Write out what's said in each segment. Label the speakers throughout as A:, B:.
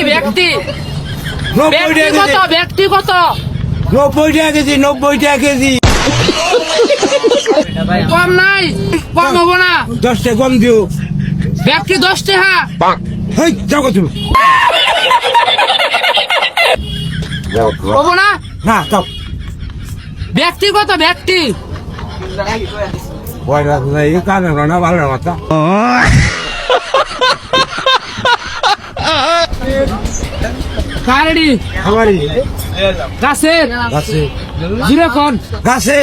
A: ব্যক্তি
B: ব্যক্তিগত
A: ব্যক্তিগত
B: 90 টাকা কেজি 90 টাকা কেজি
A: কম নাই, কম হবো না।
B: 10 টাকা কম দিও
A: ব্যক্তি 10 টাকা।
B: হেই যাও তুমি
A: হবো না।
B: না যাও
A: ব্যক্তিগত ব্যক্তি
B: ওই রাস্তা এই কানে না ভালো কথা
A: কারেডি
B: আমারই
A: গাছের
B: গাছে
A: জিরো কোন
B: গাছে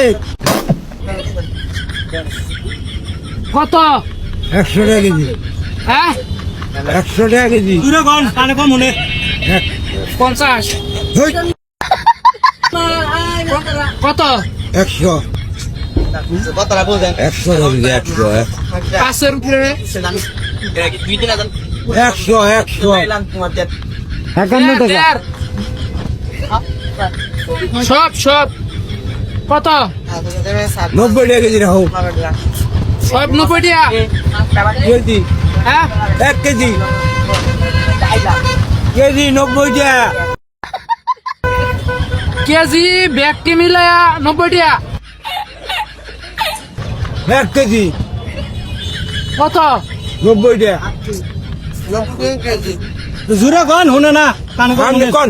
A: কত?
B: 100 টাকা কেজি
A: হ্যাঁ
B: 100 টাকা কেজি
C: দূরে কোন কানে কম মনে
A: 50।
B: হেই
A: কত?
B: 100 100 কেজি 100
A: 500 উপরে
B: 100 51 টাকা
A: সব কত?
B: 90 টাকা কেজি রাখো
A: সব 90 টাকা।
B: কেজি
A: হ্যাঁ
B: 1 কেজি কেজি 90 টাকা
A: কেজি ব্যক্তি মিলে 90 টাকা।
B: 1 কেজি
A: কত?
B: 90 টাকা
C: জোরে কোন শুনে না কানে কম
B: আমি
C: মনে
B: কোন